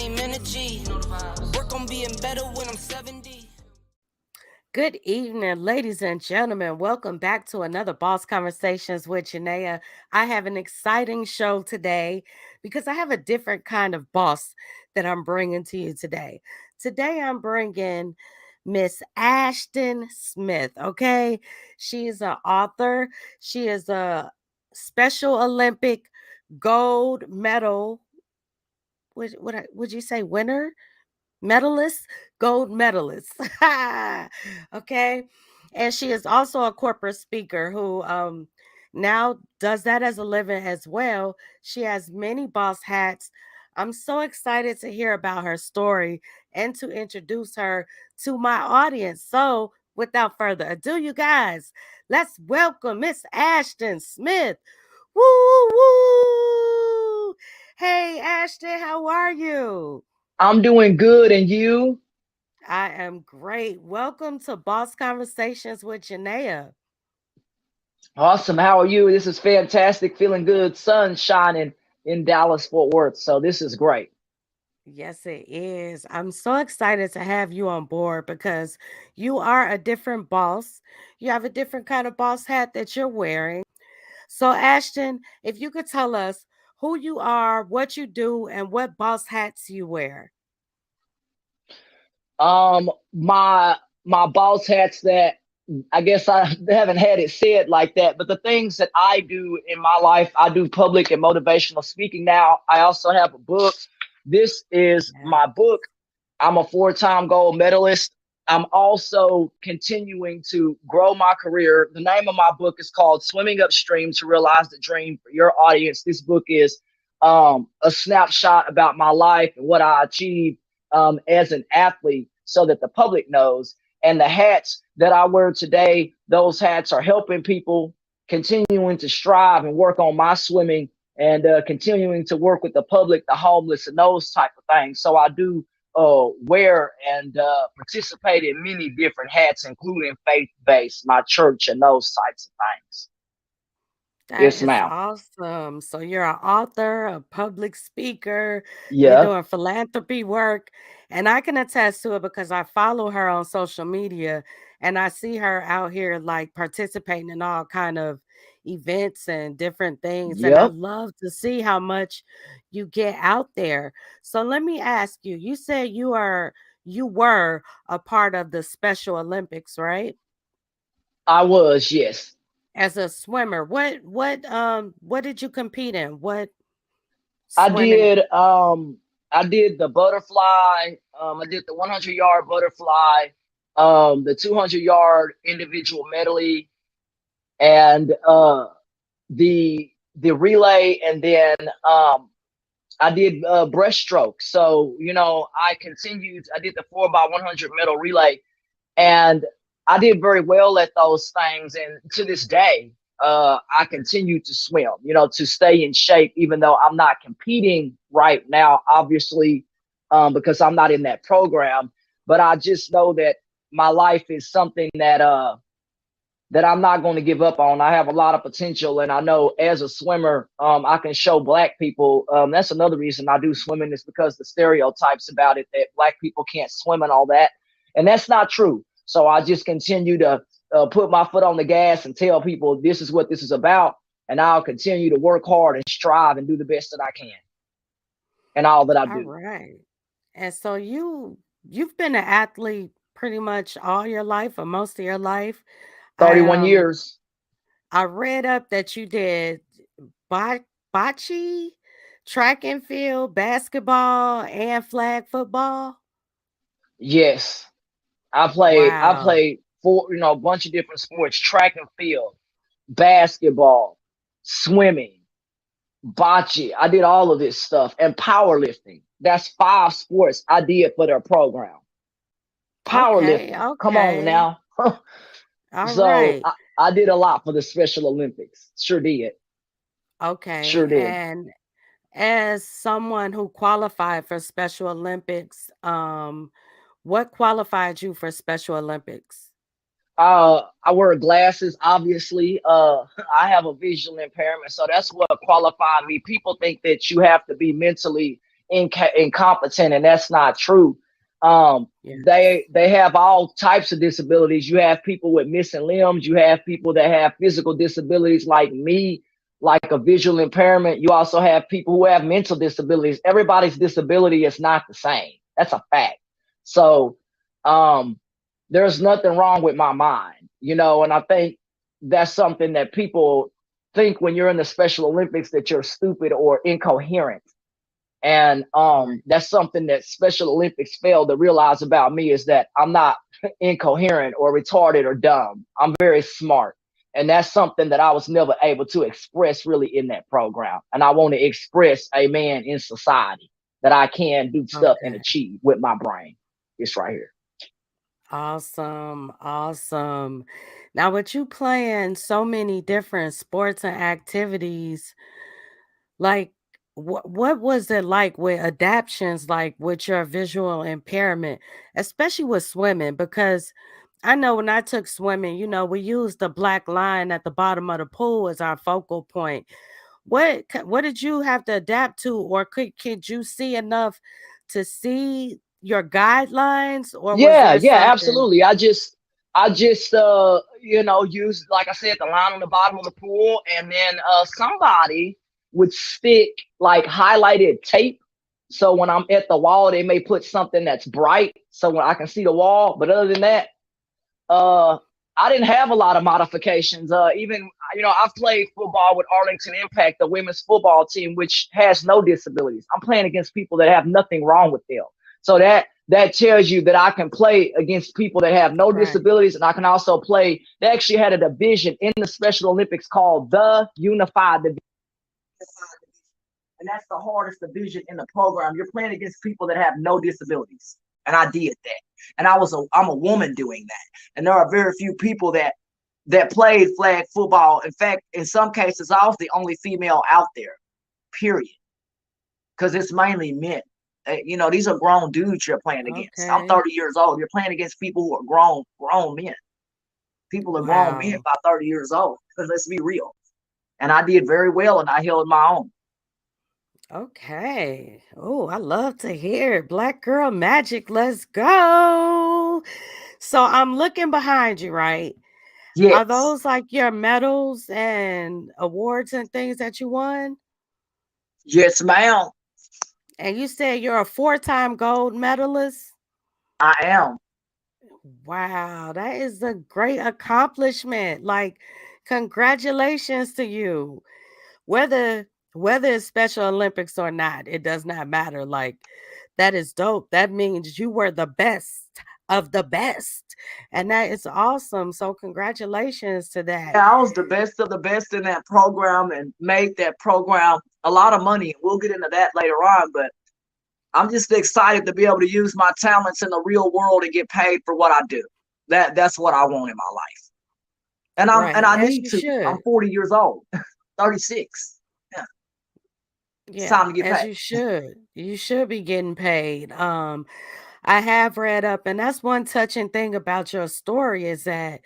same energy. Work on being better when I'm 70. Good evening, ladies and gentlemen. Welcome back to another Boss Conversations with Janeah. I have an exciting show today because I have a different kind of boss that I'm bringing to you today. Today, I'm bringing Miss Ashton Smith. Okay, she is an author. She is a Special Olympic gold medal. Would you say winner? Medalist, gold medalist. Okay. And she is also a corporate speaker who now does that as a living as well. She has many boss hats. I'm so excited to hear about her story and to introduce her to my audience. So, without further ado, you guys, let's welcome Miss Ashton Smith. Woo woo! Hey Ashton, how are you? I'm doing good, and you? I am great. Welcome to Boss Conversations with Janeah. Awesome. How are you? This is fantastic. Feeling good. Sun shining in Dallas, Fort Worth. So this is great. Yes, it is. I'm so excited to have you on board because you are a different boss. You have a different kind of boss hat that you're wearing. So, Ashton, if you could tell us who you are, what you do, and what boss hats you wear. My boss hats that I guess I haven't had it said like that, but the things that I do in my life, I do public and motivational speaking now. I also have a book. This is Yeah. my book. I'm a four-time gold medalist. I'm also continuing to grow my career. The name of my book is called Swimming Upstream to Realize the Dream. For your audience, this book is a snapshot about my life and what I achieved as an athlete so that the public knows. And the hats that I wear today, those hats are helping people, continuing to strive and work on my swimming, and continuing to work with the public, the homeless, and those type of things. So I do wear and participate in many different hats, including faith-based, my church, and those types of things. That Yes, is ma'am. awesome. So you're an author, a public speaker, you're Yeah. doing philanthropy work, and I can attest to it because I follow her on social media and I see her out here like participating in all kind of events and different things, and I Yep. love to see how much you get out there. So let me ask you, you said you were a part of the Special Olympics, right? I was. Yes. As a swimmer, what did you compete in? What I swimming? did. I did the butterfly. I did the 100-yard butterfly. The 200-yard individual medley, and the relay, and then I did breaststroke. So I continued. I did the 4x100 medal relay, and I did very well at those things. And to this day, I continue to swim. To stay in shape, even though I'm not competing right now, obviously, because I'm not in that program. But I just know that my life is something that I'm not going to give up on. I have a lot of potential, and I know as a swimmer, I can show black people. That's another reason I do swimming, is because the stereotypes about it, that black people can't swim and all that, and that's not true. So I just continue to put my foot on the gas and tell people this is what this is about, and I'll continue to work hard and strive and do the best that I can and all that I All do. right. And so you've been an athlete pretty much all your life or most of your life. I 31 years. I read up that you did bocce, track and field, basketball, and flag football. Yes, I Wow. played for a bunch of different sports: track and field, basketball, swimming, bocce. I did all of this stuff, and powerlifting. That's 5 sports I did for their program. Okay, Powerlifting. Come on okay. now. All So right. I did a lot for the Special Olympics. Sure did. Okay. Sure did. And as someone who qualified for Special Olympics, what qualified you for Special Olympics? I wear glasses, obviously. I have a visual impairment, so that's what qualified me. People think that you have to be mentally incompetent, and that's not true. Yeah. They have all types of disabilities. You have people with missing limbs. You have people that have physical disabilities like me, like a visual impairment. You also have people who have mental disabilities. Everybody's disability is not the same. That's a fact. So there's nothing wrong with my mind, and I think that's something that people think when you're in the Special Olympics, that you're stupid or incoherent. And Right. that's something that Special Olympics failed to realize about me, is that I'm not incoherent or retarded or dumb. I'm very smart. And that's something that I was never able to express really in that program. And I want to express a man in society that I can do stuff and Okay. achieve with my brain. It's right here. Awesome. Awesome. Now, with you playing so many different sports and activities, like, what was it like with adaptions, like with your visual impairment, especially with swimming? Because I know when I took swimming, we used the black line at the bottom of the pool as our focal point. What did you have to adapt to, or could you see enough to see your guidelines, or was Yeah, there yeah, something? absolutely. I just used, like I said, the line on the bottom of the pool, and then somebody would stick like highlighted tape. So when I'm at the wall, they may put something that's bright so when I can see the wall. But other than that, uh I didn't have a lot of modifications. Even I've played football with Arlington Impact, the women's football team, which has no disabilities. I'm playing against people that have nothing wrong with them. So that tells you that I can play against people that have no Right. disabilities, and I can also play. They actually had a division in the Special Olympics called the Unified Division, and that's the hardest division in the program. You're playing against people that have no disabilities, and I did that. And I'm a woman doing that, and there are very few people that played flag football. In fact, in some cases, I was the only female out there. Period, because it's mainly men. These are grown dudes you're playing against. I'm Okay. 30 years old. You're playing against people who are grown men. People are grown men Wow. by 30 years old. Because let's be real. And I did very well, and I held my own. Okay. Oh, I love to hear it. Black girl magic. Let's go. So I'm looking behind you, right? Are Yes, those like your medals and awards and things that you won? yes, ma'am. And you said you're a four-time gold medalist? I am. Wow, that is a great accomplishment. Like, congratulations to you. Whether whether it's Special Olympics or not, it does not matter. Like, that is dope. That means you were the best of the best. And that is awesome. So congratulations to that. Yeah, I was the best of the best in that program and made that program a lot of money. We'll get into that later on, but I'm just excited to be able to use my talents in the real world and get paid for what I do. That's what I want in my life. And Right. I As need you to. I'm should. 40 years old, 36. Yeah, it's time Yeah, to get as paid. you should. You should be getting paid. I have read up, and that's one touching thing about your story is that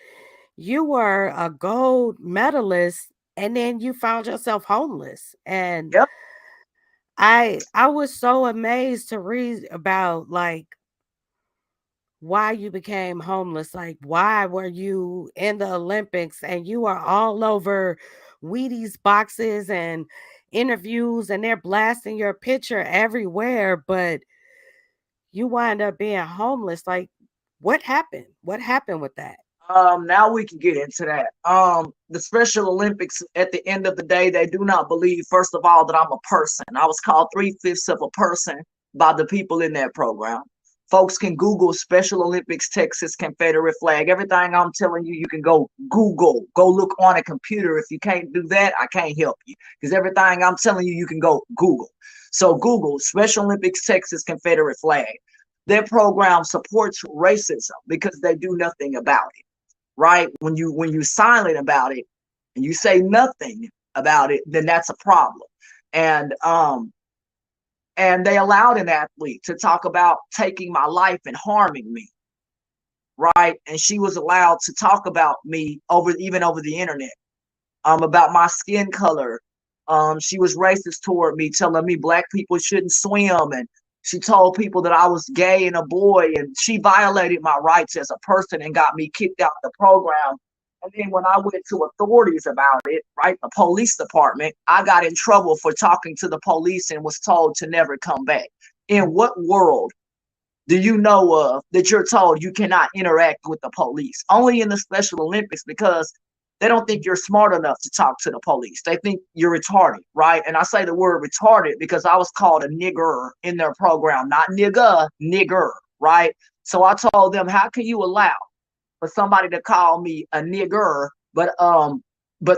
you were a gold medalist and then you found yourself homeless. And Yep. I was so amazed to read about like why you became homeless. Like, why were you in the Olympics and you are all over Wheaties boxes and interviews, and they're blasting your picture everywhere, but you wind up being homeless? Like, what happened? What happened with that? Now we can get into that. The Special Olympics, at the end of the day, they do not believe, first of all, that I'm a person. I was called three-fifths of a person by the people in that program. Folks can Google Special Olympics Texas Confederate flag. Everything I'm telling you, you can go Google, go look on a computer. If you can't do that, I can't help you, because everything I'm telling you, you can go Google. So Google Special Olympics Texas Confederate flag. Their program supports racism because they do nothing about it, right? When you silent about it and you say nothing about it, then that's a problem. And they allowed an athlete to talk about taking my life and harming me, right? And she was allowed to talk about me over the internet, about my skin color, She was racist toward me, telling me black people shouldn't swim, and she told people that I was gay and a boy, and she violated my rights as a person and got me kicked out the program. And then when I went to authorities about it, right, the police department, I got in trouble for talking to the police and was told to never come back. In what world do you know of that you're told you cannot interact with the police? Only in the Special Olympics, because they don't think you're smart enough to talk to the police. They think you're retarded, right? And I say the word retarded because I was called a nigger in their program, not nigga, nigger, right? So I told them, how can you allow for somebody to call me a nigger, but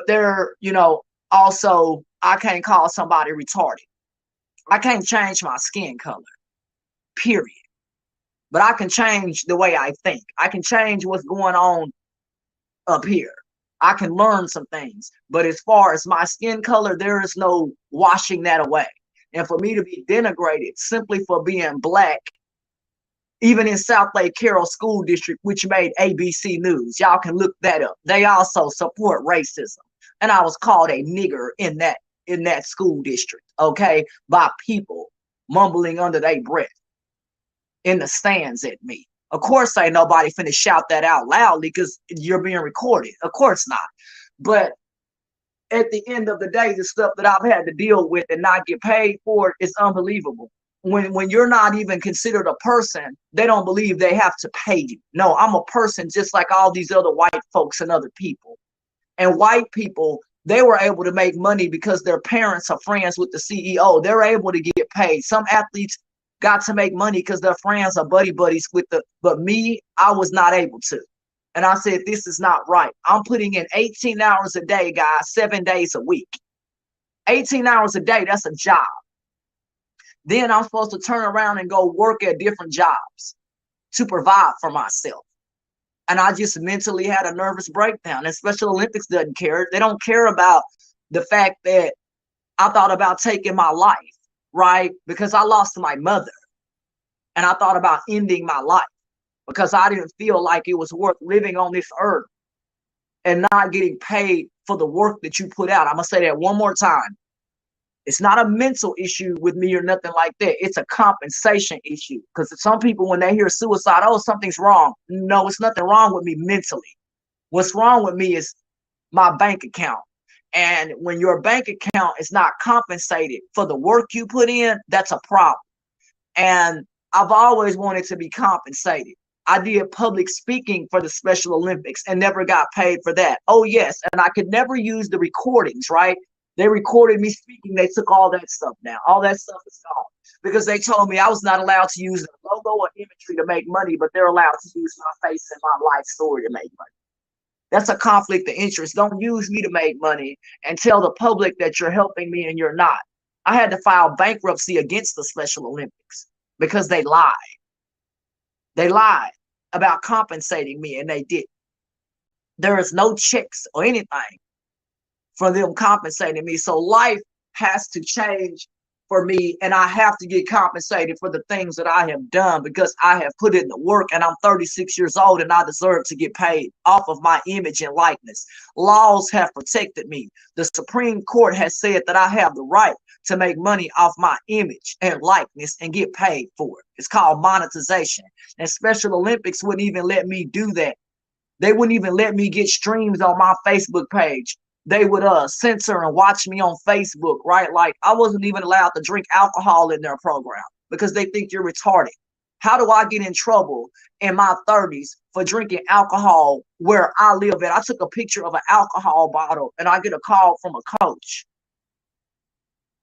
they're, also I can't call somebody retarded. I can't change my skin color, period. But I can change the way I think. I can change what's going on up here. I can learn some things. But as far as my skin color, there is no washing that away. And for me to be denigrated simply for being black, even in South Lake Carroll School District, which made ABC News, y'all can look that up. They also support racism. And I was called a nigger in that school district, okay, by people mumbling under their breath in the stands at me. Of course, ain't nobody finna shout that out loudly because you're being recorded. Of course not. But at the end of the day, the stuff that I've had to deal with and not get paid for is unbelievable. When you're not even considered a person, they don't believe they have to pay you. No, I'm a person just like all these other white folks and other people. And white people, they were able to make money because their parents are friends with the CEO. They're able to get paid. Some athletes got to make money because their friends are buddies with but me, I was not able to. And I said, this is not right. I'm putting in 18 hours a day, guys, 7 days a week. 18 hours a day, that's a job. Then I'm supposed to turn around and go work at different jobs to provide for myself. And I just mentally had a nervous breakdown. And Special Olympics doesn't care. They don't care about the fact that I thought about taking my life, right? Because I lost my mother. And I thought about ending my life because I didn't feel like it was worth living on this earth and not getting paid for the work that you put out. I'm going to say that one more time. It's not a mental issue with me or nothing like that. It's a compensation issue. Because some people, when they hear suicide, oh, something's wrong. No, it's nothing wrong with me mentally. What's wrong with me is my bank account. And when your bank account is not compensated for the work you put in, that's a problem. And I've always wanted to be compensated. I did public speaking for the Special Olympics and never got paid for that. Oh, yes. And I could never use the recordings, right? They recorded me speaking. They took all that stuff down. All that stuff is gone because they told me I was not allowed to use the logo or imagery to make money, but they're allowed to use my face and my life story to make money. That's a conflict of interest. Don't use me to make money and tell the public that you're helping me and you're not. I had to file bankruptcy against the Special Olympics because they lied. They lied about compensating me and they didn't. There is no checks or anything for them compensating me. So life has to change for me and I have to get compensated for the things that I have done because I have put in the work and I'm 36 years old and I deserve to get paid off of my image and likeness. Laws have protected me. The Supreme Court has said that I have the right to make money off my image and likeness and get paid for it. It's called monetization. And Special Olympics wouldn't even let me do that. They wouldn't even let me get streams on my Facebook page. They would censor and watch me on Facebook, right? Like I wasn't even allowed to drink alcohol in their program because they think you're retarded. How do I get in trouble in my 30s for drinking alcohol where I live at? I took a picture of an alcohol bottle and I get a call from a coach.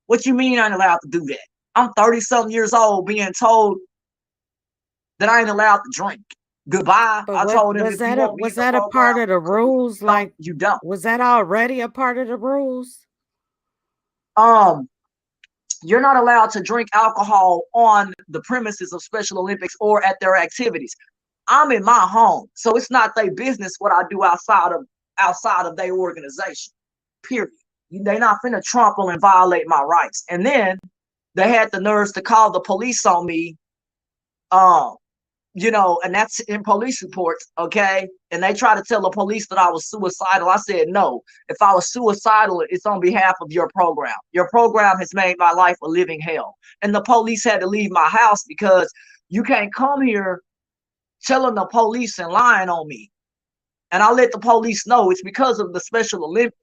What you mean I ain't allowed to do that? I'm 30-something years old being told that I ain't allowed to drink. Goodbye. But I told him, was that a part of the rules? Like you don't. Was that already a part of the rules? You're not allowed to drink alcohol on the premises of Special Olympics or at their activities. I'm in my home, so it's not their business what I do outside of their organization. Period. They not finna trample and violate my rights. And then they had the nerves to call the police on me. you know, and that's in police reports, okay? And they try to tell the police that I was suicidal. I said, no, if I was suicidal, it's on behalf of your program. Your program has made my life a living hell. And the police had to leave my house because you can't come here telling the police and lying on me. And I let the police know it's because of the Special Olympics.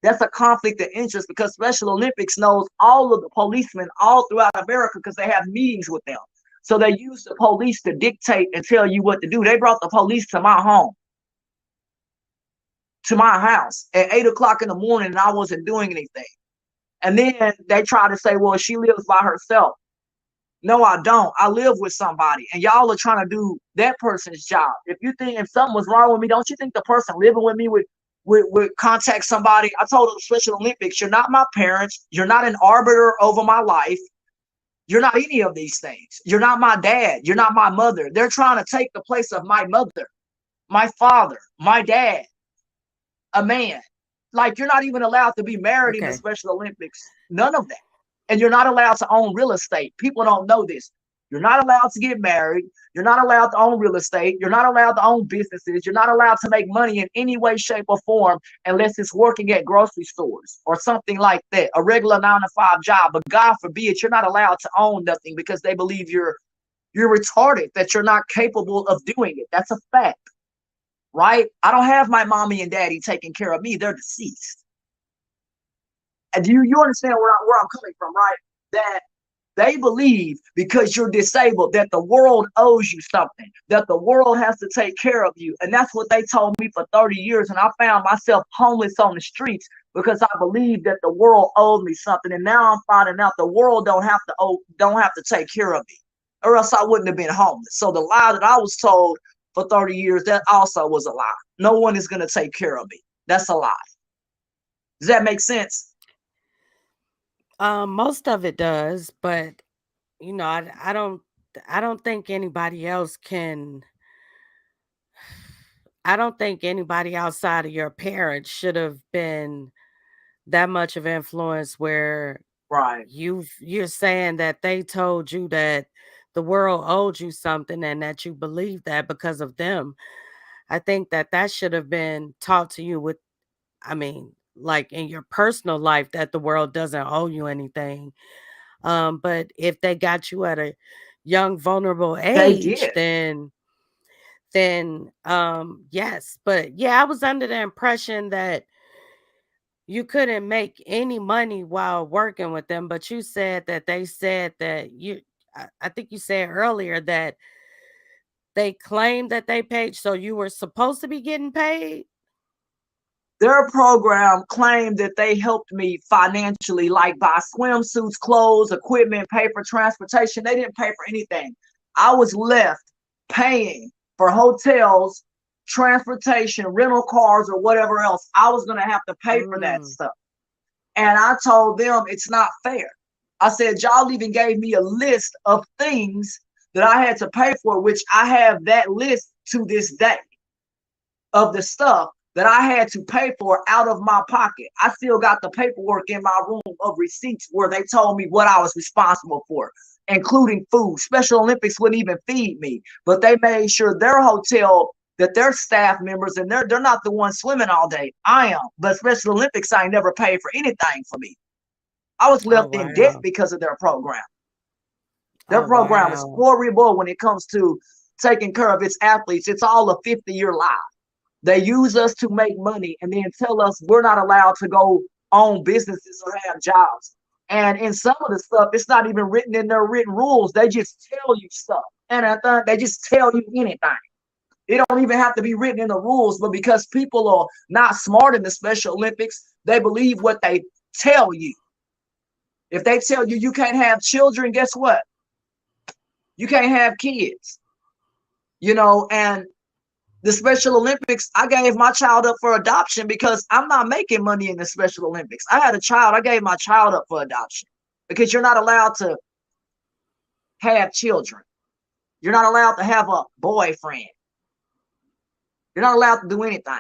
That's a conflict of interest because Special Olympics knows all of the policemen all throughout America because they have meetings with them. So they use the police to dictate and tell you what to do. They brought the police to my home, to my house at 8 o'clock in the morning, and I wasn't doing anything. And then they try to say, well, she lives by herself. No, I don't. I live with somebody, and y'all are trying to do that person's job. If you think if something was wrong with me, don't you think the person living with me would contact somebody? I told the Special Olympics, you're not my parents. You're not an arbiter over my life. You're not any of these things. You're not my dad. You're not my mother. They're trying to take the place of my mother, my father, my dad, a man. Like, you're not even allowed to be married in the Special Olympics. None of that. And you're not allowed to own real estate. People don't know this. You're not allowed to get married. You're not allowed to own real estate. You're not allowed to own businesses. You're not allowed to make money in any way, shape, or form unless it's working at grocery stores or something like that, a regular 9-to-5 job. But God forbid, you're not allowed to own nothing because they believe you're retarded, that you're not capable of doing it. That's a fact, right? I don't have my mommy and daddy taking care of me. They're deceased. And do you understand where I'm coming from, right? That they believe because you're disabled that the world owes you something, that the world has to take care of you. And that's what they told me for 30 years. And I found myself homeless on the streets because I believed that the world owed me something. And now I'm finding out the world don't have to take care of me, or else I wouldn't have been homeless. So the lie that I was told for 30 years, that also was a lie. No one is going to take care of me. That's a lie. Does that make sense? Most of it does, but you know, I don't think anybody else can. I don't think anybody outside of your parents should have been that much of influence where Right. you're saying that they told you that the world owed you something and that you believe that because of them. I think that should have been taught to you with, I mean, like in your personal life, that the world doesn't owe you anything. But if they got you at a young, vulnerable They age, did. then yes. But yeah, I was under the impression that you couldn't make any money while working with them. But you said that they said that I think you said earlier that they claimed that they paid, so you were supposed to be getting paid. Their program claimed that they helped me financially, like buy swimsuits, clothes, equipment, pay for transportation. They didn't pay for anything. I was left paying for hotels, transportation, rental cars, or whatever else. I was going to have to pay for that stuff. And I told them it's not fair. I said, y'all even gave me a list of things that I had to pay for, which I have that list to this day of the stuff that I had to pay for out of my pocket. I still got the paperwork in my room of receipts where they told me what I was responsible for, including food. Special Olympics wouldn't even feed me, but they made sure their hotel, that their staff members, and they're not the ones swimming all day. I am, but Special Olympics, I never paid for anything for me. I was left in debt because of their program. Their program is horrible when it comes to taking care of its athletes. It's all a 50-year lie. They use us to make money and then tell us we're not allowed to go own businesses or have jobs. And in some of the stuff, it's not even written in their written rules. They just tell you stuff. And I thought they just tell you anything. It don't even have to be written in the rules, but because people are not smart in the Special Olympics, they believe what they tell you. If they tell you you can't have children, guess what? You can't have kids. You know, and the Special Olympics, I gave my child up for adoption because I'm not making money in the Special Olympics. I had a child, I gave my child up for adoption because you're not allowed to have children. You're not allowed to have a boyfriend. You're not allowed to do anything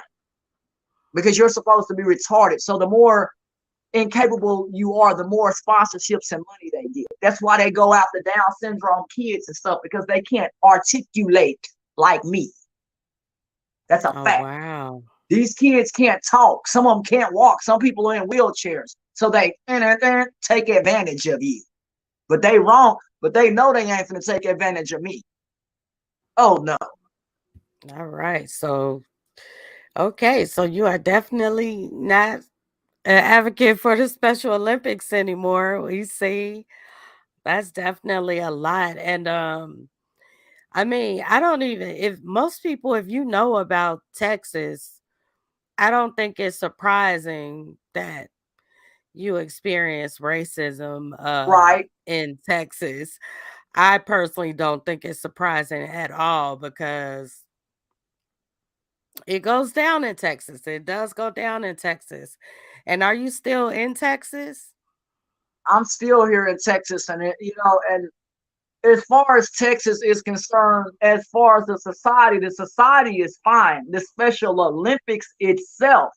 because you're supposed to be retarded. So the more incapable you are, the more sponsorships and money they get. That's why they go after Down syndrome kids and stuff, because they can't articulate like me. That's a Oh, fact. wow. These kids can't talk. Some of them can't walk. Some people are in wheelchairs. So they take advantage of you. But they wrong. But they know they ain't gonna take advantage of me. Oh no. All right. So, okay. So you are definitely not an advocate for the Special Olympics anymore. We see that's definitely a lot. And I mean, I don't even, if most people, if you know about Texas, I don't think it's surprising that you experience racism Right. in Texas. I personally don't think it's surprising at all because it goes down in Texas. It does go down in Texas. And are you still in Texas? I'm still here in Texas, and and as far as Texas is concerned, as far as the society is fine. The Special Olympics itself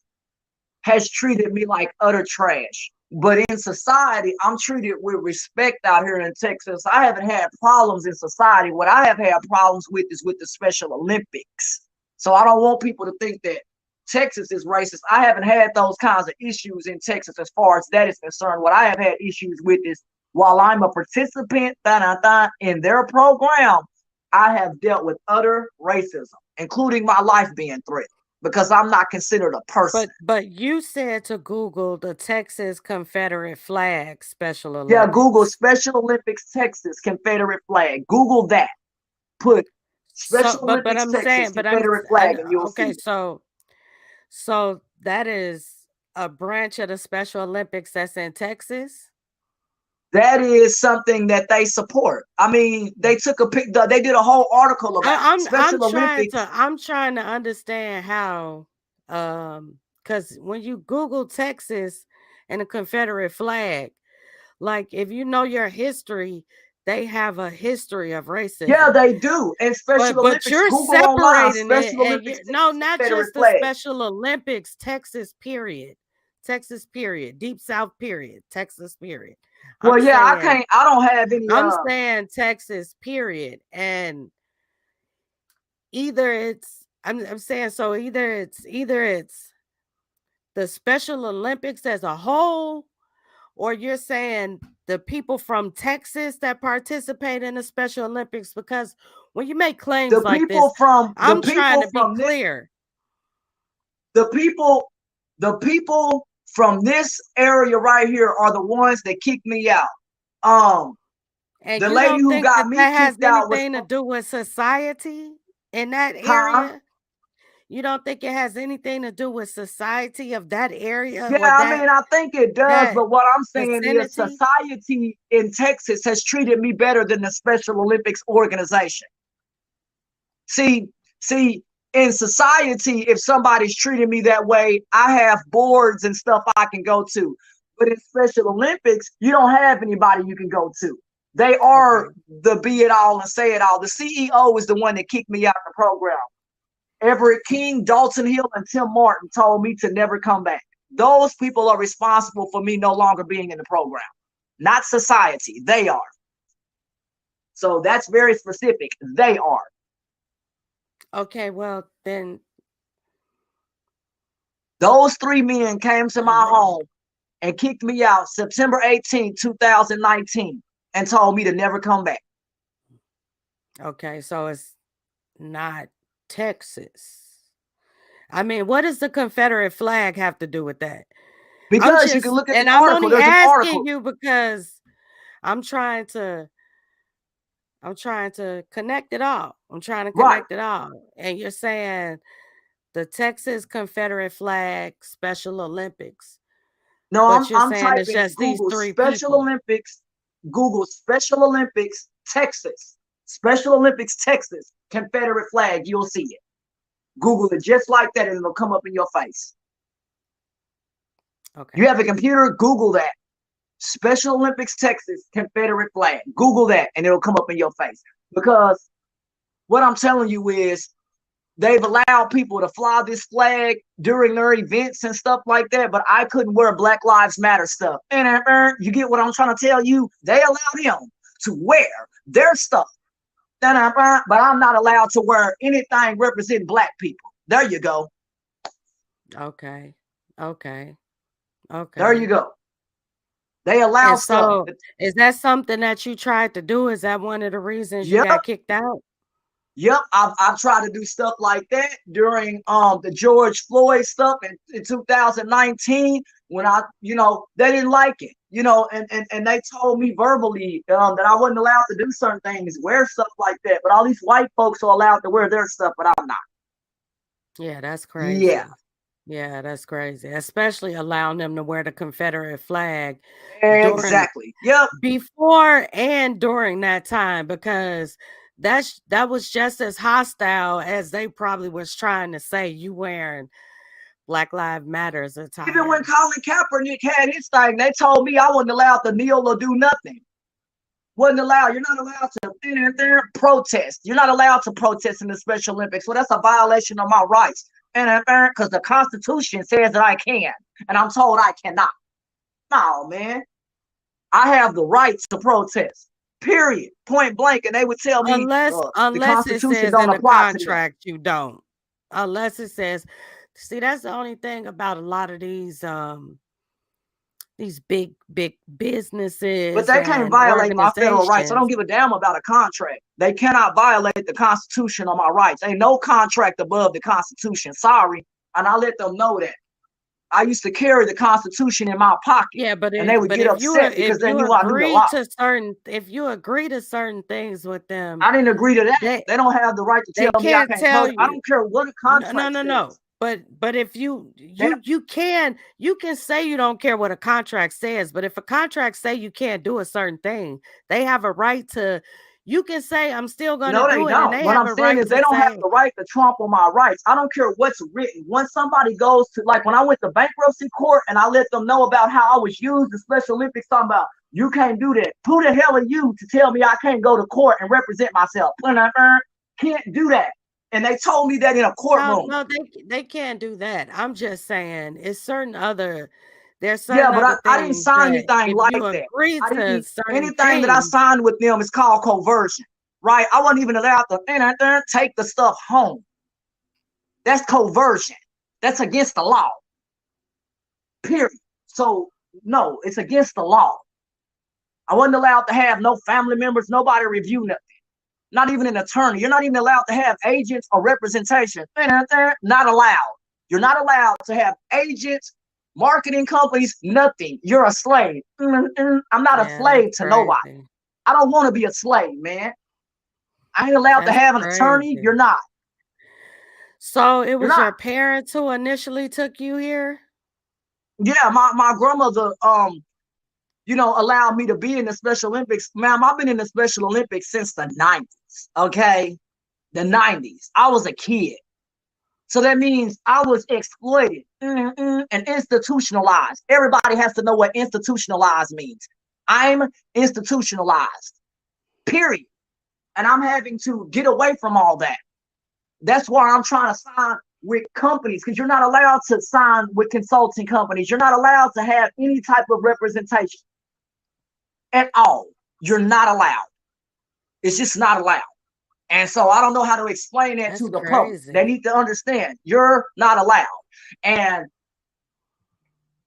has treated me like utter trash. But in society, I'm treated with respect out here in Texas. I haven't had problems in society. What I have had problems with is with the Special Olympics. So I don't want people to think that Texas is racist. I haven't had those kinds of issues in Texas as far as that is concerned. What I have had issues with is, while I'm a participant in their program, I have dealt with utter racism, including my life being threatened, because I'm not considered a person. But you said to Google the Texas Confederate flag Special Yeah, Google Olympics. Special Olympics Texas Confederate flag. Google that. Put So Special but Olympics I'm Texas saying, but I'm Confederate I flag, and you'll see okay, it. so that is a branch of the Special Olympics that's in Texas? That is something that they support. I mean, they took a pic. They did a whole article about it. I'm Special trying Olympics. to understand how because when you Google Texas and the Confederate flag, like if you know your history, they have a history of Yeah, racism. they do. And Special But Olympics. you're Google online separating it, Special and Olympics no, Texas not Confederate just the flag. Special Olympics, Texas period, Texas period, Deep South period, Texas period. Well, I'm yeah, I saying, can't. I don't have any. I'm saying Texas period, and either it's I'm saying so either it's the Special Olympics as a whole, or you're saying the people from Texas that participate in the Special Olympics, because when you make claims The like this, people from I'm trying to be this. clear. The people from this area right here are the ones that kicked me out. And The you lady don't who think got that me that has kicked out was anything to do with society in that huh? area? You don't think it has anything to do with society of that area Yeah, or I mean, I think it does, that but what I'm saying is vicinity? society in Texas has treated me better than the Special Olympics organization. See, see, in society, if somebody's treating me that way, I have boards and stuff I can go to. But in Special Olympics, you don't have anybody you can go to. They are Okay. the be it all and say it all. The CEO is the one that kicked me out of the program. Everett King, Dalton Hill, and Tim Martin told me to never come back. Those people are responsible for me no longer being in the program, not society. They are. So that's very specific. They are. Okay, well then Those three men came to my home and kicked me out September 18, 2019, and told me to never come back. okay, so it's not Texas. I mean, what does the Confederate flag have to do with that? Because you can look at the I'm article. only There's an asking article. you because I'm trying to connect it all. I'm trying to Right. connect it all. And you're saying the Texas Confederate flag Special Olympics. No, But you're I'm saying it's typing just these Google three Special people. Olympics, Google Special Olympics Texas. Special Olympics Texas Confederate flag. You'll see it. Google it just like that and it'll come up in your face. Okay. You have a computer, Google that. Special Olympics Texas Confederate flag. Google that and it'll come up in your face. Because what I'm telling you is they've allowed people to fly this flag during their events and stuff like that, but I couldn't wear Black Lives Matter stuff. And you get what I'm trying to tell you? They allowed him to wear their stuff, but I'm not allowed to wear anything representing Black people. There you go. Okay. There Okay. you go. They allow And stuff. so, is that something that you tried to do? Is that one of the reasons you Yep. got kicked out? Yep, I've tried to do stuff like that during the George Floyd stuff in 2019 when they didn't like it, and they told me verbally that I wasn't allowed to do certain things, wear stuff like that. But all these white folks are allowed to wear their stuff, but I'm not. Yeah, that's crazy. Yeah, Yeah, that's crazy. Especially allowing them to wear the Confederate flag during exactly. Yep. before and during that time, because that was just as hostile as they probably was trying to say you wearing Black Lives Matters Even when attire. Colin Kaepernick had his thing, they told me I wasn't allowed to kneel or do nothing. Wasn't allowed. You're not allowed to protest. You're not allowed to protest in the Special Olympics. Well, that's a violation of my rights. Because the Constitution says that I can, and I'm told I cannot. No, man. I have the right to protest. Period. Point blank. And they would tell me Unless the it Constitution says don't in the apply to them. contract you don't. Unless it says, see, that's the only thing about a lot of these big But businesses they can't and violate my federal rights. I don't organizations. give a damn about a contract. They cannot violate the Constitution or my rights. Ain't no contract above the Constitution. Sorry. And I let them know that. I used to carry the Constitution in my pocket. Yeah, but and they would get upset because they knew I knew the law. If you agree to certain things with them, I didn't agree to that. They don't have the right to tell me I can't tell vote. I don't care what a contract no. says. But if you can say you don't care what a contract says, but if a contract say you can't do a certain thing, they have a right to. You can say I'm still going to do it, and they what have I'm a saying right is to they don't say, have the right to trample my rights. I don't care what's written. Once somebody goes to, like when I went to bankruptcy court and I let them know about how I was used, the Special Olympics talking about you can't do that. Who the hell are you to tell me I can't go to court and represent myself? Can't do that. And they told me that in a courtroom. No, they can't do that. I'm just saying it's certain other. There's Yeah, certain but other I didn't things sign that anything if like you that. agree to certain Anything that I things, signed with them is called coercion, right? I wasn't even allowed to take the stuff home. That's coercion. That's against the law. Period. So no, it's against the law. I wasn't allowed to have no family members, nobody review nothing. Not even an attorney. You're not even allowed to have agents or representation. Not allowed. You're not allowed to have agents, marketing companies, nothing. You're a slave. I'm not a slave to nobody. I don't want to be a slave, man. I ain't allowed to have an attorney. You're not. So it was your parents who initially took you here? Yeah, my grandmother allowed me to be in the Special Olympics. Ma'am, I've been in the Special Olympics since the 90s. Okay. The 90s. I was a kid. So that means I was exploited and institutionalized. Everybody has to know what institutionalized means. I'm institutionalized, period. And I'm having to get away from all that. That's why I'm trying to sign with companies, because you're not allowed to sign with consulting companies. You're not allowed to have any type of representation at all. You're not allowed. It's just not allowed. And so I don't know how to explain that to the public. They need to understand you're not allowed. And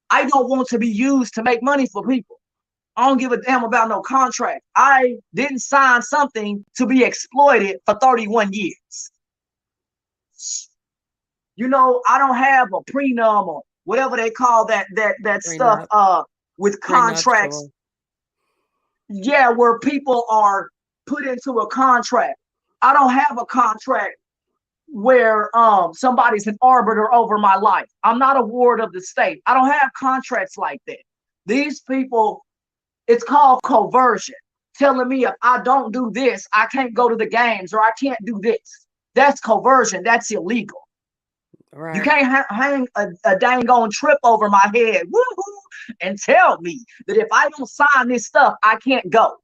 I don't want to be used to make money for people. I don't give a damn about no contract. I didn't sign something to be exploited for 31 years. I don't have a prenup or whatever they call that stuff with contracts. Yeah, where people are put into a contract. I don't have a contract where somebody's an arbiter over my life. I'm not a ward of the state. I don't have contracts like that. These people, it's called coercion, telling me if I don't do this, I can't go to the games or I can't do this. That's coercion. That's illegal. Right. You can't hang a dang on trip over my head and tell me that if I don't sign this stuff, I can't go.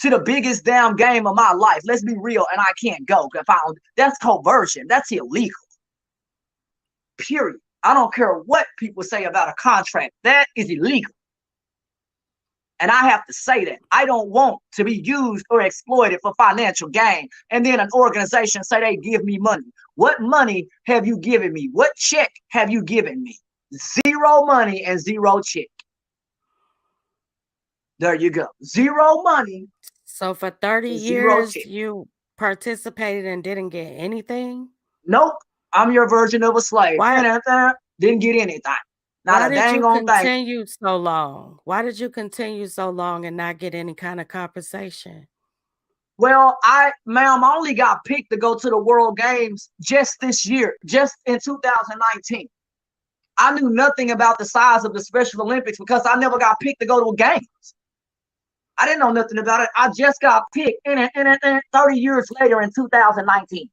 to the biggest damn game of my life. Let's be real, and I can't go. That's coercion. That's illegal. Period. I don't care what people say about a contract. That is illegal. And I have to say that. I don't want to be used or exploited for financial gain. And then an organization say they give me money. What money have you given me? What check have you given me? Zero money and zero check. There you go. Zero money. So for 30 years, you participated and didn't get anything? Nope. I'm your version of a slave. Why? Didn't get anything. Why did you continue so long? Why did you continue so long and not get any kind of compensation? Well, ma'am, I only got picked to go to the World Games just this year, just in 2019. I knew nothing about the size of the Special Olympics because I never got picked to go to games. I didn't know nothing about it. I just got picked 30 years later in 2019.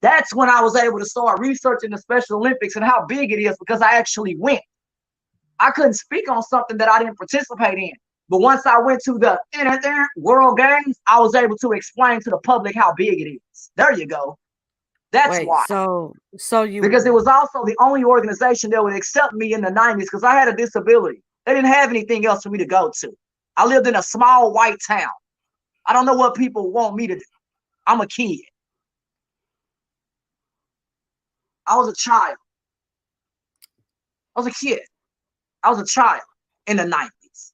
That's when I was able to start researching the Special Olympics and how big it is because I actually went. I couldn't speak on something that I didn't participate in. But once I went to the World Games, I was able to explain to the public how big it is. There you go. That's why. So you, because it was also the only organization that would accept me in the 90s because I had a disability. They didn't have anything else for me to go to. I lived in a small white town. I don't know what people want me to do. I'm a kid. I was a child. I was a kid. I was a child in the 90s.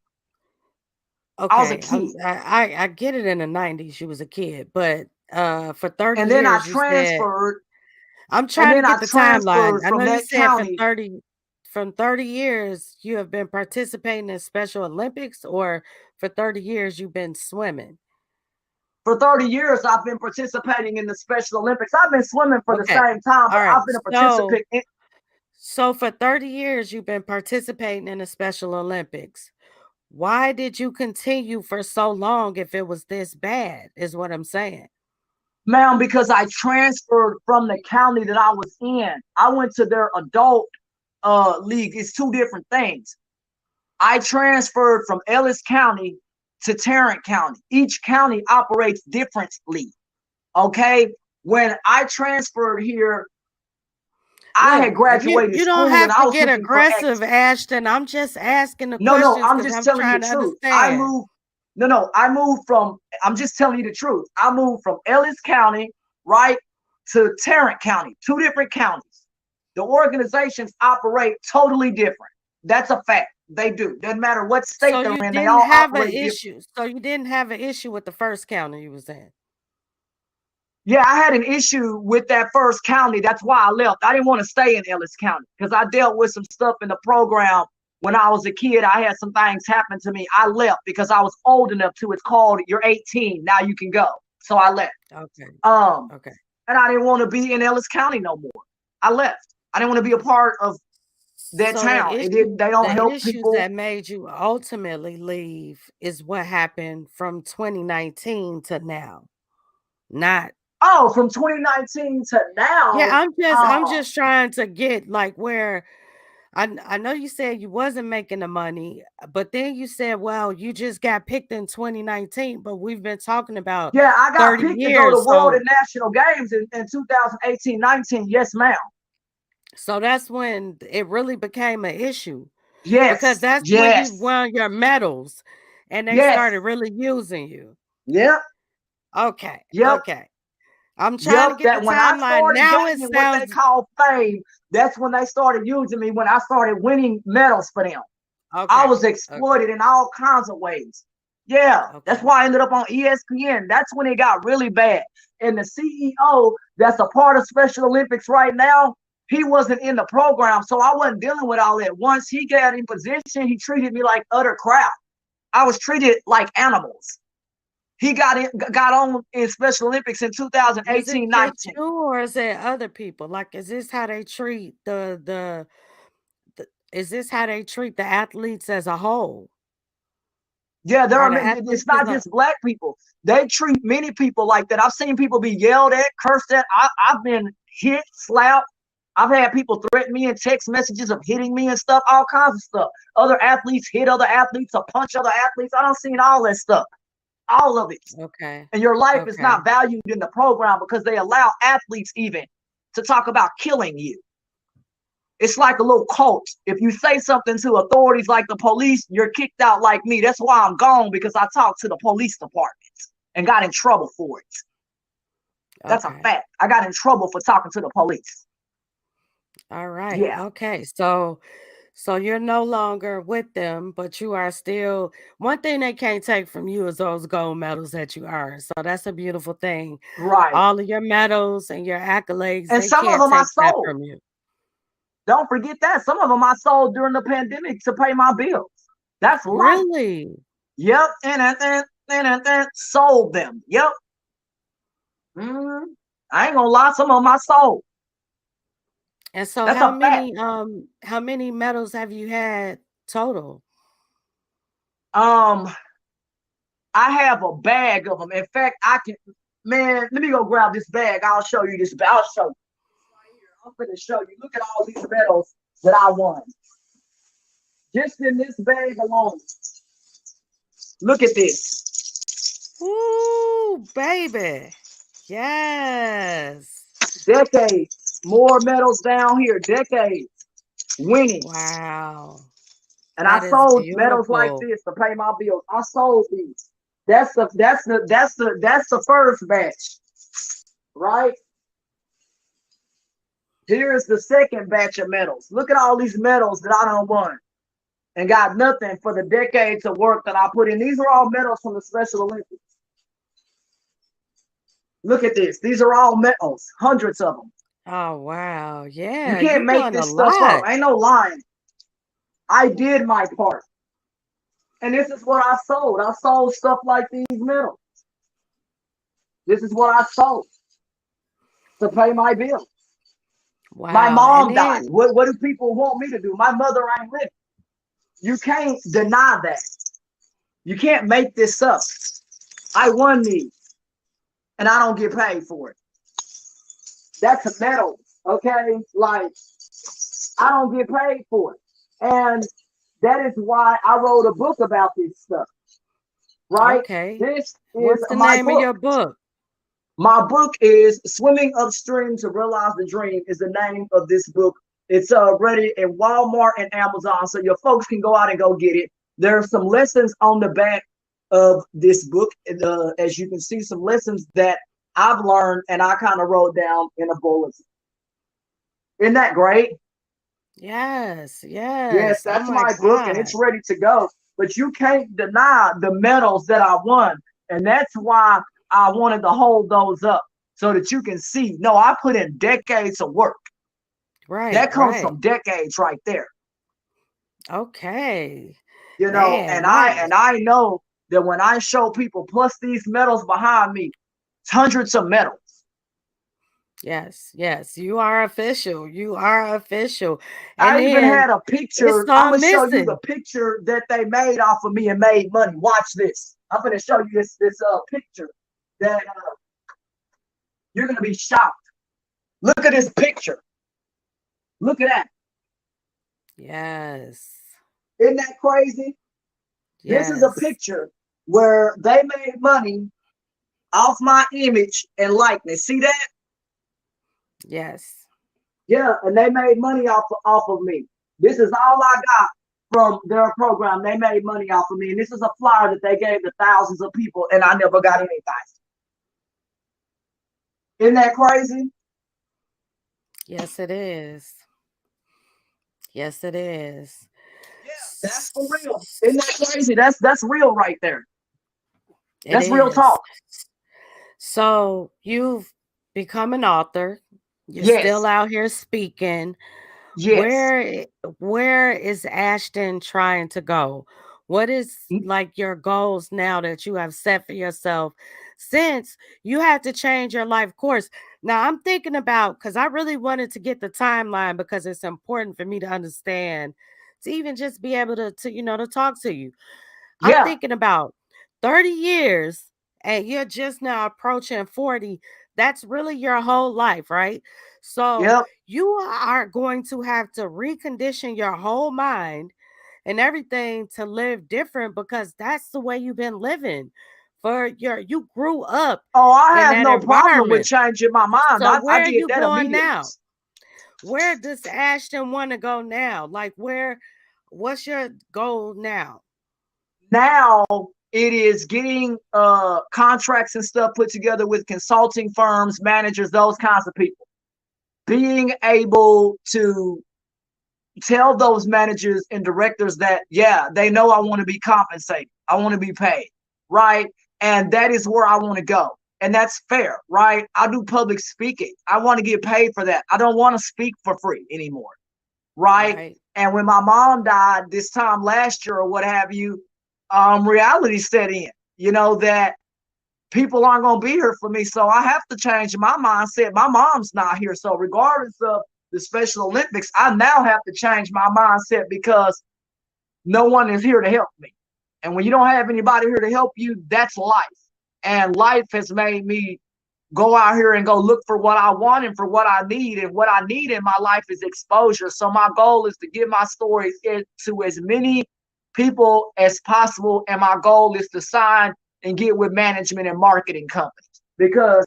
Okay, I was a kid. I get it in the 90s. You was a kid, but for 30 and then years, I transferred. I'm trying to get the timeline. I know you said county, from 30 years you have been participating in Special Olympics, or for 30 years you've been swimming? For 30 years, I've been participating in the Special Olympics. I've been swimming for the same time, but I've been a participant. So for 30 years, you've been participating in the Special Olympics. Why did you continue for so long if it was this bad, is what I'm saying? Ma'am, because I transferred from the county that I was in. I went to their adult league. It's two different things. I transferred from Ellis County to Tarrant County. Each county operates differently. Okay? When I transferred here, I had graduated you don't school have and I to was get aggressive, Ashton. I'm just asking the questions. No, I'm just telling you the truth. I moved from, I'm just telling you the truth. I moved from Ellis County, right, to Tarrant County, two different counties. The organizations operate totally different. That's a fact. They do. Doesn't matter what state they're in. They all operate different. So you didn't have an issue with the first county you was in? Yeah, I had an issue with that first county. That's why I left. I didn't want to stay in Ellis County because I dealt with some stuff in the program when I was a kid. I had some things happen to me. I left because I was old enough to. It's called, you're 18, now you can go. So I left. Okay. Okay. And I didn't want to be in Ellis County no more. I left. I didn't want to be a part of that town. They don't help people. That made you ultimately leave is what happened from 2019 to now. Not from 2019 to now. Yeah, I'm just trying to get like where I know you said you wasn't making the money, but then you said, well, you just got picked in 2019, but we've been talking about I got picked to go to World and National Games in 2018-19. Yes, ma'am. So that's when it really became an issue. Yes. Because that's when you won your medals and they started really using you. Yep. Okay. Yep. Okay. I'm trying to get the timeline. Now it sounds what they call fame. That's when they started using me, when I started winning medals for them. Okay. I was exploited in all kinds of ways. Yeah. Okay. That's why I ended up on ESPN. That's when it got really bad. And the CEO that's a part of Special Olympics right now, he wasn't in the program, so I wasn't dealing with all that. Once he got in position, he treated me like utter crap. I was treated like animals. He got on in Special Olympics in 2018-19. Or is it other people? Like, is this how they treat is this how they treat the athletes as a whole? Yeah, it's not just black people. They treat many people like that. I've seen people be yelled at, cursed at. I've been hit, slapped. I've had people threaten me in text messages of hitting me and stuff, all kinds of stuff. Other athletes hit other athletes or punch other athletes. I done seen all that stuff. all of it. Okay. And your life is Okay. not valued in the program because they allow athletes even to talk about killing you. It's like a little cult. If you say something to authorities like the police, you're kicked out like me. That's why I'm gone, because I talked to the police department and got in trouble for it. That's a Okay. fact. I got in trouble for talking to the police. All right. Yeah, Okay. So you're no longer with them, but you are still one thing they can't take from you is those gold medals that you earned. So that's a beautiful thing. right. All of your medals and your accolades, And they some of can't them I take that sold. from you. Don't forget that. Some of them I sold during the pandemic to pay my bills. That's life. Really? Yep. And sold them. Yep. I ain't gonna lie. Some of them I sold. And so That's a fact. how many medals have you had total? Um, I have a bag of them. In fact, I can, man, let me go grab this bag. I'll show you this. I'll show you. Right here. I'm gonna show you. Look at all these medals that I won. Just in this bag alone. Look at this. Ooh, baby. Yes. Decades. More medals down here. Decades. Winning. Wow. And I That is sold medals like beautiful. this to pay my bills. I sold these. That's the first batch. Right? Here's the second batch of medals. Look at all these medals that I done won and got nothing for the decades of work that I put in. These are all medals from the Special Olympics. Look at this. These are all medals, hundreds of them. Oh, wow. You Yeah, can't you make won a this stuff up. lot. Ain't no lying. I did my part. And this is what I sold. I sold stuff like these medals. This is what I sold to pay my bills. My Wow. And mom died. then, What do people want me to do? My mother ain't living. You can't deny that. You can't make this up. I won these, and I don't get paid for it. That's a medal, okay? Like, I don't get paid for it. And that is why I wrote a book about this stuff, right? okay. This is What's the my name of book. your book? My book is Swimming Upstream to Realize the Dream is the name of this book. It's ready at Walmart and Amazon, so your folks can go out and go get it. There are some lessons on the back of this book. As you can see, some lessons that I've learned and I kind of wrote down in a bulletin. Isn't that great? Yes. Yes, Yes. Oh that's my my book and God. it's ready to go. But you can't deny the medals that I won. And that's why I wanted to hold those up so that you can see. No, I put in decades of work. Right. That comes Right. from decades right there. Okay. You know, Man, and my I know that when I show people, plus these medals behind me, it's hundreds of medals. yes. Yes. You are official. You are official. And I even then had a it's picture. I'm all gonna show you the missing. picture that they made off of me and made money. Watch this. I'm gonna show you this picture that you're gonna be shocked. Look at this picture. Look at that. Yes. Isn't that crazy? This is a Yes. picture where they made money off my image and likeness. See that? Yes. Yeah, and they made money off of me. This is all I got from their program. They made money off of me, and this is a flyer that they gave to thousands of people, and I never got anything. Isn't that crazy? Yes, it is. Yes, it is. Yeah, that's for real. Isn't that crazy? That's real right there. It That's real is. talk. So you've become an author. You're still Yes, out here speaking. yes. Where where is Ashton trying to go? What is like your goals now that you have set for yourself since you had to change your life course? Now I'm thinking about because I really wanted to get the timeline because it's important for me to understand to even just be able to talk to you. I'm Yeah, thinking about 30 years and you're just now approaching 40. That's really your whole life, right? So yep, you are going to have to recondition your whole mind and everything to live different because that's the way you've been living you grew up Oh, I in have that no problem with environment. changing my mind. So I where are did you that going immediately. now? Where does Ashton want to go now? Like what's your goal now? Now it is getting contracts and stuff put together with consulting firms, managers, those kinds of people. Being able to tell those managers and directors that, yeah, they know I want to be compensated. I want to be paid, right? And that is where I want to go. And that's fair, right? I do public speaking. I want to get paid for that. I don't want to speak for free anymore, right? Right. And when my mom died this time last year or what have you, reality set in, that people aren't going to be here for me. So I have to change my mindset. My mom's not here. So regardless of the Special Olympics, I now have to change my mindset because no one is here to help me. And when you don't have anybody here to help you, that's life. And life has made me go out here and go look for what I want and for what I need. And what I need in my life is exposure. So my goal is to get my stories into as many people as possible. And my goal is to sign and get with management and marketing companies, because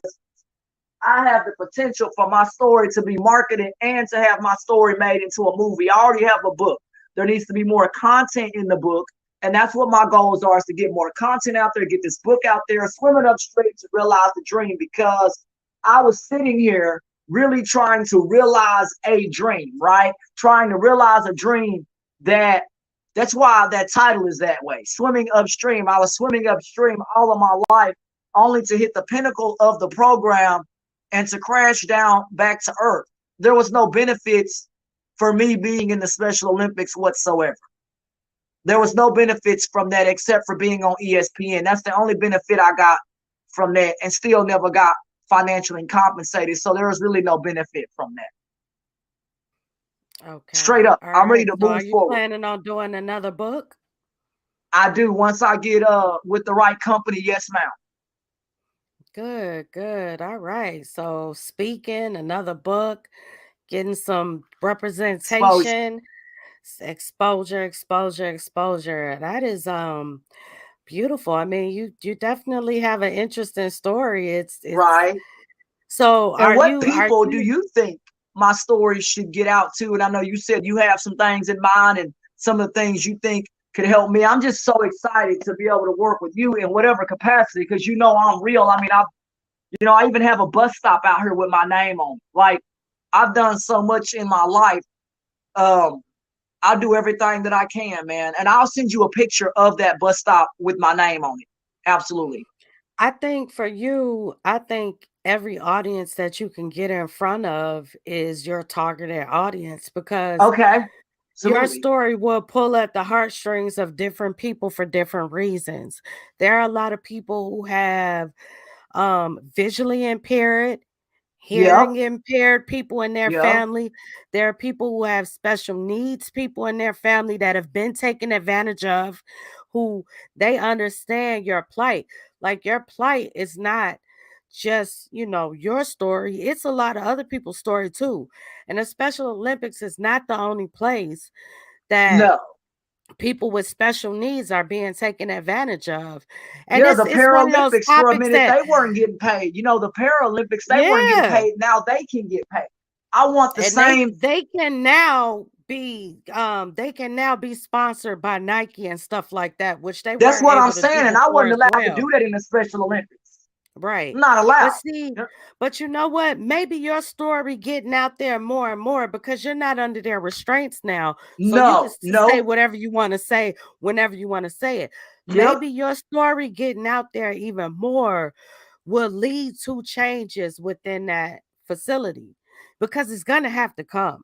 I have the potential for my story to be marketed and to have my story made into a movie. I already have a book. There needs to be more content in the book. And that's what my goals are, is to get more content out there, get this book out there, swimming upstream to realize the dream, because I was sitting here really trying to realize a dream, right? Trying to realize a dream that's why that title is that way. Swimming upstream. I was swimming upstream all of my life, only to hit the pinnacle of the program and to crash down back to earth. There was no benefits for me being in the Special Olympics whatsoever. There was no benefits from that except for being on ESPN. That's the only benefit I got from that, and still never got financially compensated. So there was really no benefit from that. Okay. Straight up, All I'm ready right. to So are move you forward. planning on doing another book? I do, once I get with the right company. Yes, ma'am. Good, good. All right. So speaking, another book, getting some Exposure. representation, exposure, exposure, exposure. That is beautiful. I mean, you definitely have an interesting story. It's Right. so And what are people do you you think my story should get out to? And I know you said you have some things in mind and some of the things you think could help me. I'm just so excited to be able to work with you in whatever capacity, because I'm real. I mean, I even have a bus stop out here with my name on it. Like, I've done so much in my life. Um, I'll do everything that I can, man. And I'll send you a picture of that bus stop with my name on it. Absolutely. I think for you, I think every audience that you can get in front of is your targeted audience, because Okay. your Absolutely. story will pull at the heartstrings of different people for different reasons. There are a lot of people who have visually impaired, Yep. hearing impaired people in their Yep. family. There are people who have special needs people in their family that have been taken advantage of, who they understand your plight. Like, your plight is not just, your story. It's a lot of other people's story too. And the Special Olympics is not the only place that No. people with special needs are being taken advantage of. And Yeah, it's the it's one of those Paralympics for a topics minute, that, they weren't getting paid. The Paralympics, they weren't getting yeah. paid. Now they can get paid. I want the And they same. they can now be sponsored by Nike and stuff like that, which they That's weren't what I'm able to do saying. And I before wasn't as allowed to do well. that in the Special Olympics. Right. I'm not But allowed. see, Yeah. but you know what? Maybe your story getting out there more and more because you're not under their restraints now. So you No, just to say no. whatever you want to say whenever you want to say it. Yep. Maybe your story getting out there even more will lead to changes within that facility, because it's going to have to come.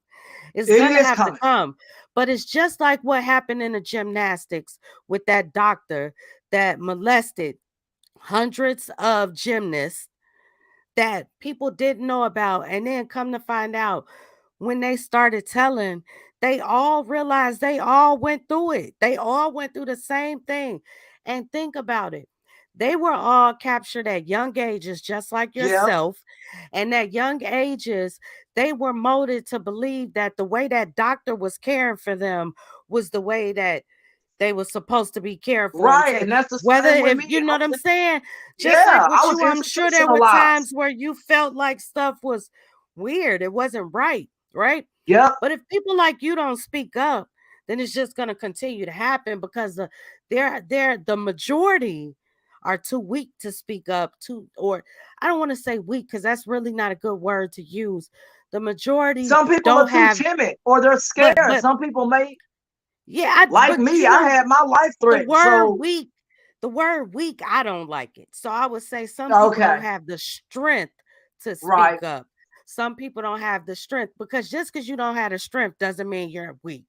It's It going to is have to coming. come. But it's just like what happened in the gymnastics with that doctor that molested hundreds of gymnasts that people didn't know about. And then come to find out, when they started telling, they all realized they all went through it. They all went through the same thing. And think about it. They were all captured at young ages, just like Yep. yourself. And at young ages, they were molded to believe that the way that doctor was caring for them was the way that they were supposed to be careful and Right. take And that's the whether same with if me. you know I what I'm was, saying, just like yeah, with I was you, I'm sure there were times institutionalized. where you felt like stuff was weird, it wasn't right, right? Yep. But if people like you don't speak up, then it's just going to continue to happen because they're the majority are too weak to speak up to, or I don't want to say weak because that's really not a good word to use. The majority Some people are don't too have, timid or they're but scared. but Some people may, yeah, like but me, you I know, had my life the threatened. word So, weak, the word weak, I don't like it. So I would say some people don't okay. have the strength to Right. speak up. Some people don't have the strength because just because you don't have the strength doesn't mean you're weak.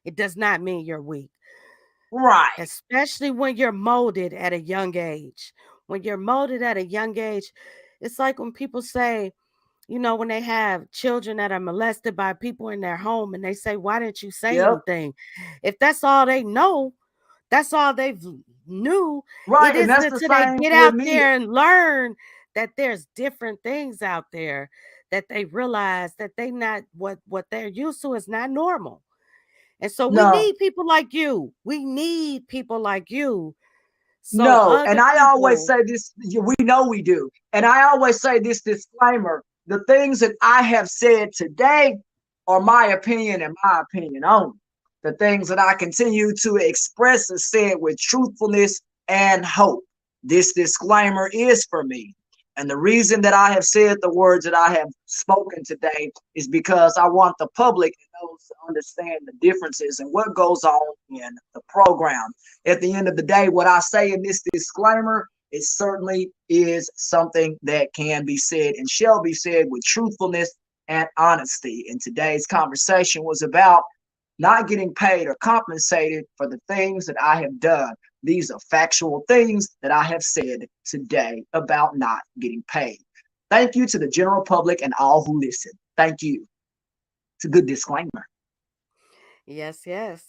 It does not mean you're weak, Right. especially when you're molded at a young age. When you're molded at a young age, it's like when people say, you know, when they have children that are molested by people in their home and they say, why didn't you say Yep. anything? If that's all they know, that's all they've knew. It Right. And isn't that's the until they same get with out me. there and learn that there's different things out there that they realize that they not what they're used to is not normal. And so we No. need people like you. We need people like you. So No, and other I always people, say this, we know we do. And I always say this disclaimer, the things that I have said today are my opinion and my opinion only. The things that I continue to express is said with truthfulness and hope. This disclaimer is for me. And the reason that I have said the words that I have spoken today is because I want the public and those to understand the differences and what goes on in the program. At the end of the day, what I say in this disclaimer, it certainly is something that can be said and shall be said with truthfulness and honesty. And today's conversation was about not getting paid or compensated for the things that I have done. These are factual things that I have said today about not getting paid. Thank you to the general public and all who listen. Thank you. It's a good disclaimer. yes, yes.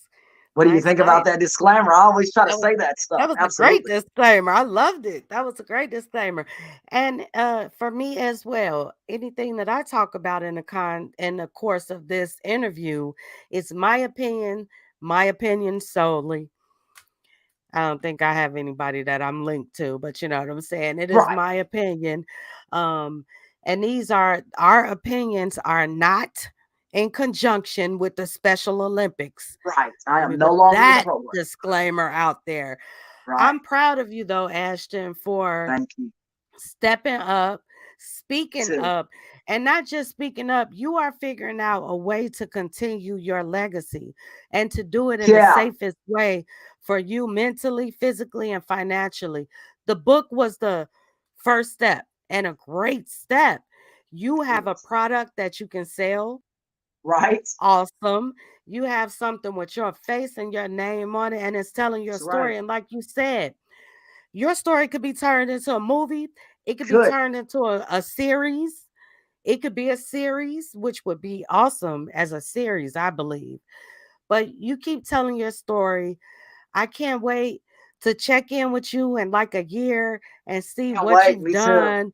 What do you Nice, think about nice. that disclaimer? I always try to That was say that stuff. that was a great Absolutely. disclaimer. I loved it. That was a great disclaimer. And for me as well, anything that I talk about in the course of this interview is my opinion solely. I don't think I have anybody that I'm linked to, but you know what I'm saying? It is Right, my opinion. Um, and these are our opinions are not in conjunction with the Special Olympics. right. I Let me am no put longer with the that program. disclaimer out there. Right. I'm proud of you though, Ashton, for Thank you. stepping up, speaking Too. up, and not just speaking up, you are figuring out a way to continue your legacy and to do it in the Yeah. safest way for you mentally, physically, and financially. The book was the first step and a great step. You have a Yes. product that you can sell. Right. Awesome. You have something with your face and your name on it, and it's telling your That's right. story. And like you said, your story could be turned into a movie. It could be Good. turned into a series. It could be a series, which would be awesome as a series, I believe. But you keep telling your story. I can't wait to check in with you in like a year and see Can't what wait. you've Me too. done,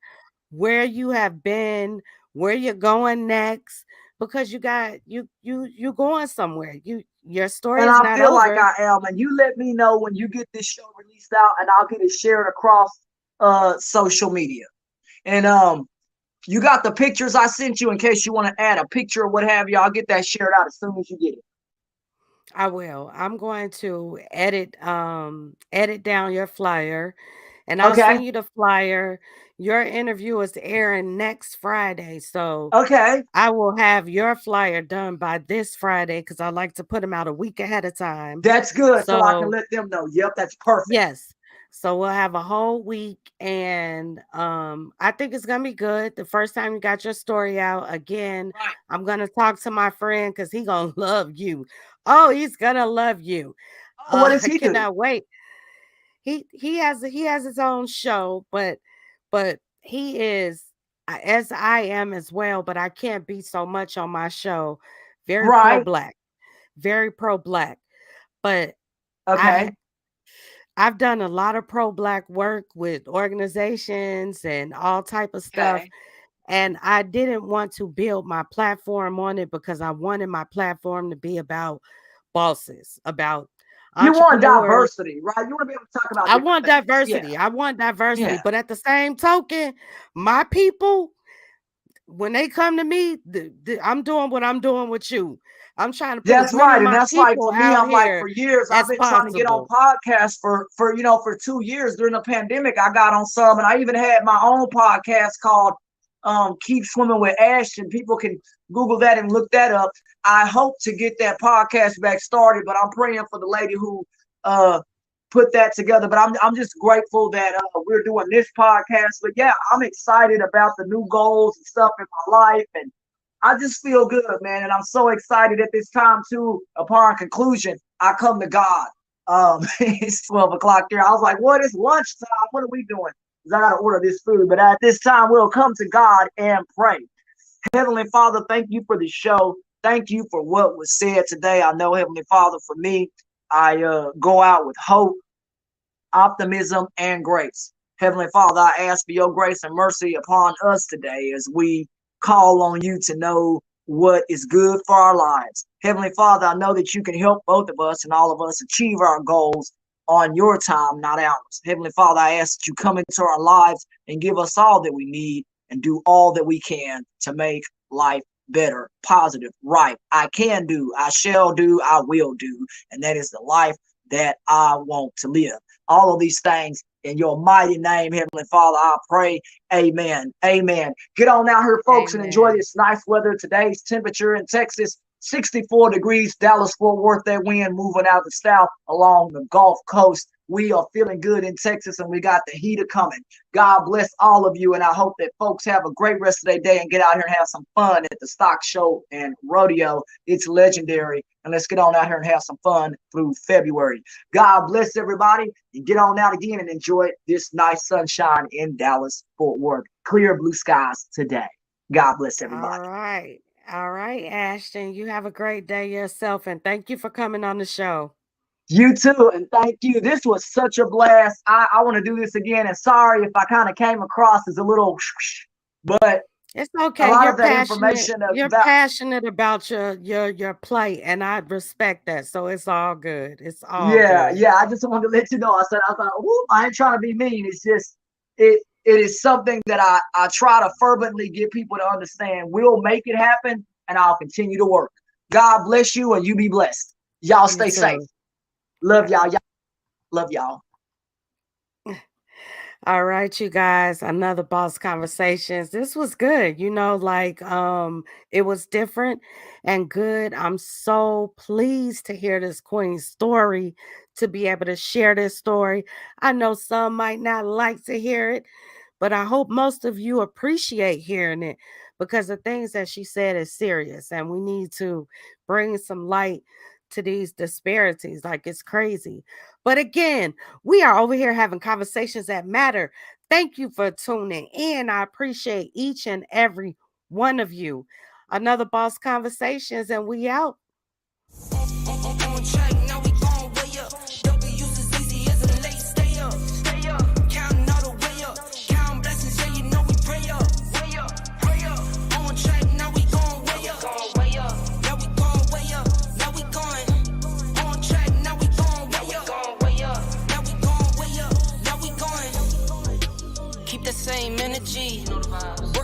where you have been, where you're going next, because you going somewhere. Your story And is I not feel like over. I am. And you let me know when you get this show released out, and I'll get it shared across social media. And you got the pictures I sent you in case you want to add a picture or what have you. I'll get that shared out as soon as you get it. I will. I'm going to edit down your flyer and I'll Okay. send you the flyer. Your interview is airing next Friday. So Okay. I will have your flyer done by this Friday because I like to put them out a week ahead of time. That's good. So I can So let them know. Yep, that's perfect. yes. So we'll have a whole week and I think it's gonna be good. The first time you got your story out again, Right. I'm gonna talk to my friend because he gonna love you. Oh, he's gonna love you. Oh, what does I he do? cannot wait. He has his own show, but he is as I am as well, but I can't be so much on my show. Very pro Right. black, very pro black. But I Okay. I've done a lot of pro black work with organizations and all type of stuff, Okay. and I didn't want to build my platform on it because I wanted my platform to be about bosses, about You want entrepreneurs. diversity, right? You want to be able to talk about I different want things. diversity. I want diversity. Yeah. But at the same token, my people, when they come to me, I'm doing what I'm doing with you. I'm trying to put as That's many right. of And my that's like people for me, out I'm like here for years, I've as been trying to get on possible. podcasts for 2 years during the pandemic. I got on some and I even had my own podcast called Keep Swimming with Ashton. People can Google that and look that up. I hope to get that podcast back started, but I'm praying for the lady who uh put that together. But I'm just grateful that we're doing this podcast. But yeah, I'm excited about the new goals and stuff in my life, and I just feel good, man. And I'm so excited at this time too. Upon conclusion, I come to God. It's 12 o'clock there. I was like, what is lunchtime? What are we doing? Because I got to order this food. But at this time, we'll come to God and pray. Heavenly Father, thank you for the show. Thank you for what was said today. I know, Heavenly Father, for me, I go out with hope, optimism, and grace. Heavenly Father, I ask for your grace and mercy upon us today as we call on you to know what is good for our lives. Heavenly Father, I know that you can help both of us and all of us achieve our goals on your time, not ours. Heavenly Father, I ask that you come into our lives and give us all that we need and do all that we can to make life better, positive, right. I can do, I shall do, I will do. And that is the life that I want to live. All of these things in your mighty name, Heavenly Father, I pray. Amen. Amen. Get on out here, folks, and enjoy Amen. this nice weather. Today's temperature in Texas, 64 degrees. Dallas, Fort Worth, that wind moving out the south along the Gulf Coast. We are feeling good in Texas, and we got the heater coming. God bless all of you, and I hope that folks have a great rest of their day and get out here and have some fun at the stock show and rodeo. It's legendary, and let's get on out here and have some fun through February. God bless everybody, and get on out again and enjoy this nice sunshine in Dallas, Fort Worth. Clear blue skies today. God bless All everybody. right. All right, Ashton. You have a great day yourself. And thank you for coming on the show. You too, and thank you. This was such a blast. I want to do this again, and sorry if I kind of came across as a little, but It's a okay. lot You're of that passionate. information You're about passionate about your play, and I respect that. So it's all good. It's all yeah, good. yeah. I just wanted to let you know. I thought, ooh, I ain't trying to be mean. It's just it is something that I try to fervently get people to understand. We'll make it happen, and I'll continue to work. God bless you, and you be blessed. Y'all You stay safe. too. Love y'all. Y'all love y'all. All right, you guys, another boss conversations. This was good. It was different and good. I'm so pleased to hear this queen's story, to be able to share this story. I know some might not like to hear it, but I hope most of you appreciate hearing it, because the things that she said is serious and we need to bring some light to these disparities. Like, it's crazy. But again, we are over here having conversations that matter. Thank you for tuning in. I appreciate each and every one of you. Another Boss Conversations, and we out.